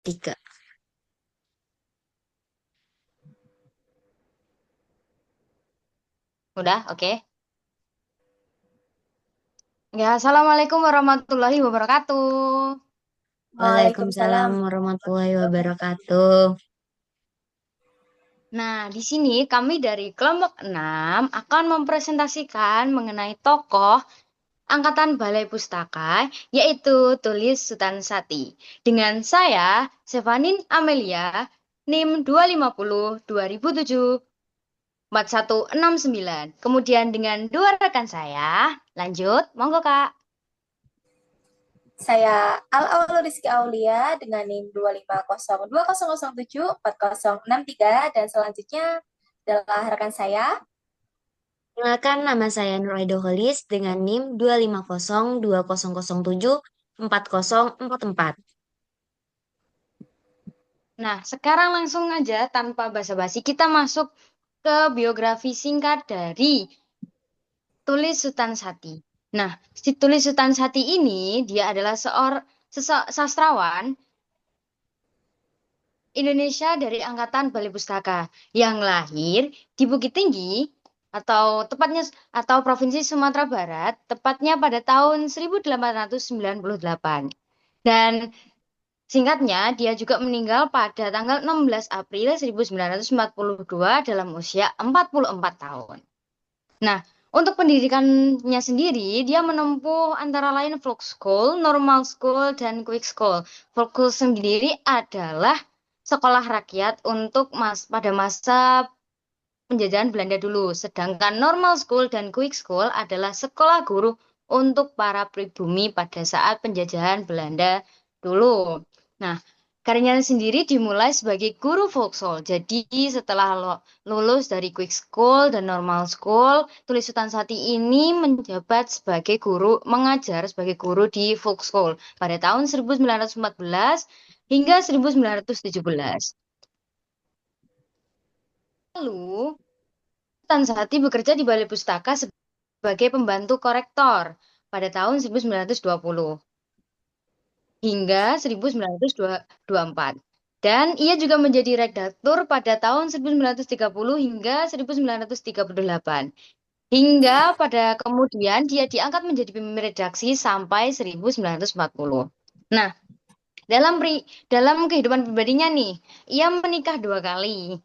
Tiga. Udah, oke. Ya, Assalamualaikum warahmatullahi wabarakatuh. Waalaikumsalam Waalaikumsalam. warahmatullahi wabarakatuh. Nah, di sini kami dari kelompok 6 akan mempresentasikan mengenai tokoh Angkatan Balai Pustaka, yaitu Tulis Sutan Sati. Dengan saya, Sevanin Amelia, NIM 250-2007-4169. Kemudian dengan dua rekan saya, lanjut, monggo Kak. Saya Al-Aul Rizky Aulia dengan NIM 25020074063 dan selanjutnya adalah rekan saya. Perkenalkan, nama saya Nur Aido Holis dengan NIM 25020074044. Nah, sekarang langsung aja tanpa basa-basi kita masuk ke biografi singkat dari Tulis Sutan Sati. Nah, si Tulis Sutan Sati ini dia adalah sastrawan Indonesia dari Angkatan Balai Pustaka yang lahir di Bukit Tinggi atau Provinsi Sumatera Barat, tepatnya pada tahun 1898. Dan singkatnya, dia juga meninggal pada tanggal 16 April 1942 dalam usia 44 tahun. Nah, untuk pendidikannya sendiri, dia menempuh antara lain folk school, normal school, dan quick school. Folk school sendiri adalah sekolah rakyat untuk pada masa penjajahan Belanda dulu. Sedangkan normal school dan quick school adalah sekolah guru untuk para pribumi pada saat penjajahan Belanda dulu. Nah, karyanya sendiri dimulai sebagai guru folk school. Jadi setelah lulus dari quick school dan normal school, Tulis Sutan Sati ini menjabat sebagai guru, mengajar sebagai guru di folk school pada tahun 1914 hingga 1917. Lalu, Tansati bekerja di Balai Pustaka sebagai pembantu korektor pada tahun 1920 hingga 1924. Dan ia juga menjadi redaktur pada tahun 1930 hingga 1938. Hingga pada kemudian dia diangkat menjadi pemimpin redaksi sampai 1940. Nah, dalam kehidupan pribadinya nih, ia menikah dua kali.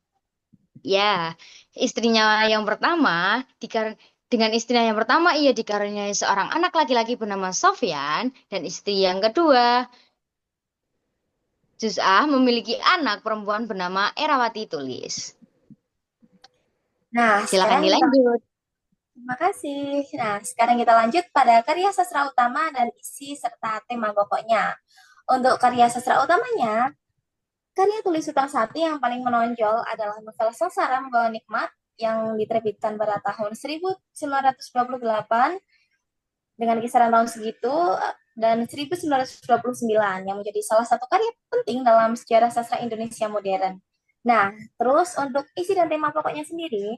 Ya, istrinya yang pertama dengan istrinya yang pertama ia dikaruniai seorang anak laki-laki bernama Sofyan dan istri yang kedua Jus'ah memiliki anak perempuan bernama Erawati Tulis. Nah, Silakan dilanjut. terima kasih. Nah, sekarang kita lanjut pada karya sastra utama dan isi serta tema pokoknya. Untuk karya sastra utamanya, karya tulis Sutan Sati yang paling menonjol adalah novel Sasara Membawa Nikmat yang diterbitkan pada tahun 1928 dengan kisaran tahun segitu dan 1929 yang menjadi salah satu karya penting dalam sejarah sastra Indonesia modern. Nah, terus untuk isi dan tema pokoknya sendiri,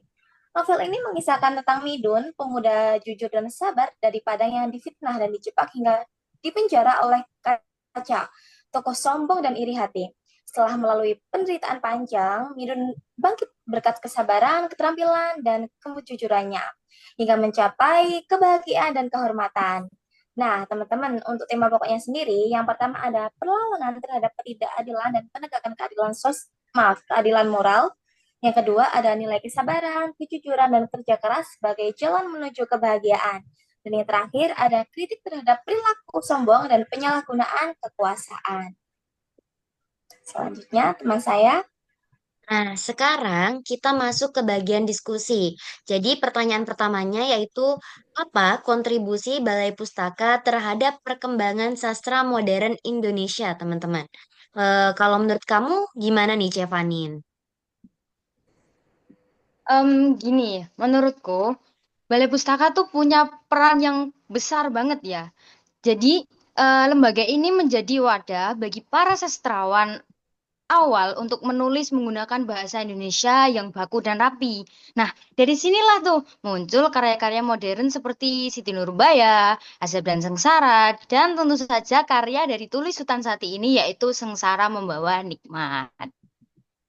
novel ini mengisahkan tentang Midun, pemuda jujur dan sabar dari Padang yang difitnah dan dijebak hingga dipenjara oleh Kaca, tokoh sombong dan iri hati. Setelah melalui penderitaan panjang, Midun bangkit berkat kesabaran, keterampilan, dan kejujurannya hingga mencapai kebahagiaan dan kehormatan. Nah, teman-teman, untuk tema pokoknya sendiri, yang pertama ada perlawanan terhadap ketidakadilan dan penegakan keadilan moral. Yang kedua ada nilai kesabaran, kejujuran, dan kerja keras sebagai jalan menuju kebahagiaan. Dan yang terakhir ada kritik terhadap perilaku sombong dan penyalahgunaan kekuasaan. Selanjutnya, teman saya. Nah, sekarang kita masuk ke bagian diskusi. Jadi, pertanyaan pertamanya yaitu apa kontribusi Balai Pustaka terhadap perkembangan sastra modern Indonesia, teman-teman? Kalau menurut kamu, gimana nih, Cevanin? Gini, menurutku Balai Pustaka tuh punya peran yang besar banget ya. Jadi lembaga ini menjadi wadah bagi para sastrawan awal untuk menulis menggunakan bahasa Indonesia yang baku dan rapi. Nah, dari sinilah tuh muncul karya-karya modern seperti Siti Nurbaya, Azab dan Sengsara, dan tentu saja karya dari tulis Sultan Sati ini yaitu Sengsara Membawa Nikmat.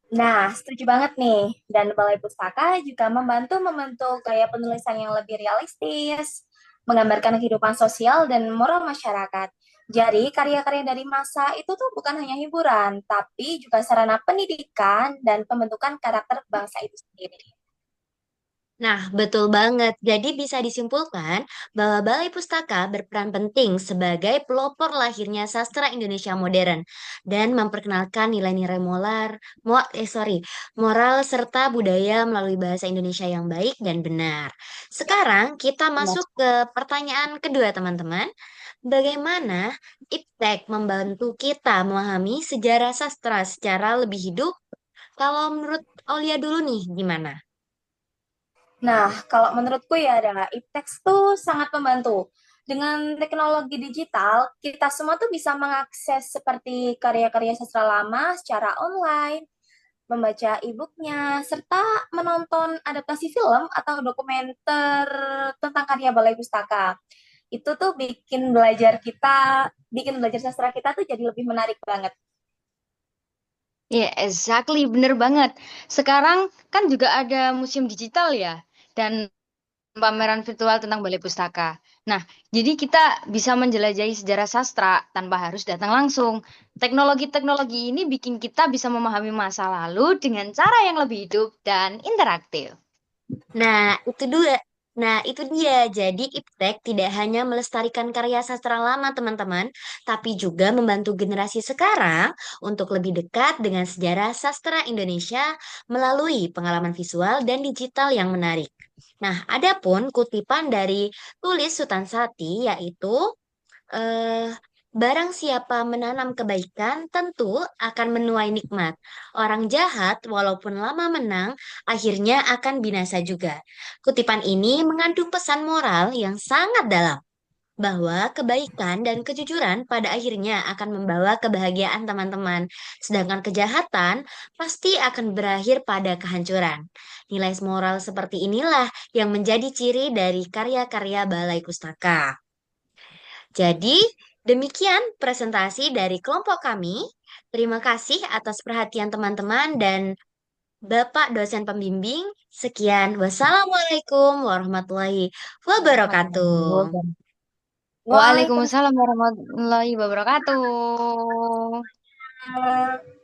Nah, setuju banget nih. Dan Balai Pustaka juga membantu membentuk gaya penulisan yang lebih realistis, menggambarkan kehidupan sosial dan moral masyarakat. Jadi, karya-karya dari masa itu tuh bukan hanya hiburan, tapi juga sarana pendidikan dan pembentukan karakter bangsa itu sendiri. Nah, betul banget. Jadi bisa disimpulkan bahwa Balai Pustaka berperan penting sebagai pelopor lahirnya sastra Indonesia modern dan memperkenalkan nilai-nilai moral serta budaya melalui bahasa Indonesia yang baik dan benar. Sekarang kita Benar. masuk ke pertanyaan kedua, teman-teman. Bagaimana IPTEK membantu kita memahami sejarah sastra secara lebih hidup? Kalau menurut Aulia dulu nih, gimana? Nah, kalau menurutku ya ada Iptex tuh sangat membantu. Dengan teknologi digital, kita semua tuh bisa mengakses seperti karya-karya sastra lama secara online, membaca e-booknya, serta menonton adaptasi film atau dokumenter tentang karya Balai Pustaka. Itu tuh bikin belajar sastra kita tuh jadi lebih menarik banget. Ya, exactly, bener banget. Sekarang kan juga ada museum digital ya, dan pameran virtual tentang Balai Pustaka. Nah, jadi kita bisa menjelajahi sejarah sastra tanpa harus datang langsung. Teknologi-teknologi ini bikin kita bisa memahami masa lalu dengan cara yang lebih hidup dan interaktif. Nah, itu dia. Jadi, IPTEK tidak hanya melestarikan karya sastra lama, teman-teman, tapi juga membantu generasi sekarang untuk lebih dekat dengan sejarah sastra Indonesia melalui pengalaman visual dan digital yang menarik. Nah, adapun kutipan dari tulis Sutan Sati yaitu eh, barang siapa menanam kebaikan tentu akan menuai nikmat. Orang jahat walaupun lama menang akhirnya akan binasa juga. Kutipan ini mengandung pesan moral yang sangat dalam bahwa kebaikan dan kejujuran pada akhirnya akan membawa kebahagiaan teman-teman, sedangkan kejahatan pasti akan berakhir pada kehancuran. Nilai moral seperti inilah yang menjadi ciri dari karya-karya Balai Pustaka. Jadi, demikian presentasi dari kelompok kami. Terima kasih atas perhatian teman-teman dan Bapak dosen pembimbing. Sekian, wassalamualaikum warahmatullahi wabarakatuh. Waalaikumsalam warahmatullahi wabarakatuh. Waalaikumsalam.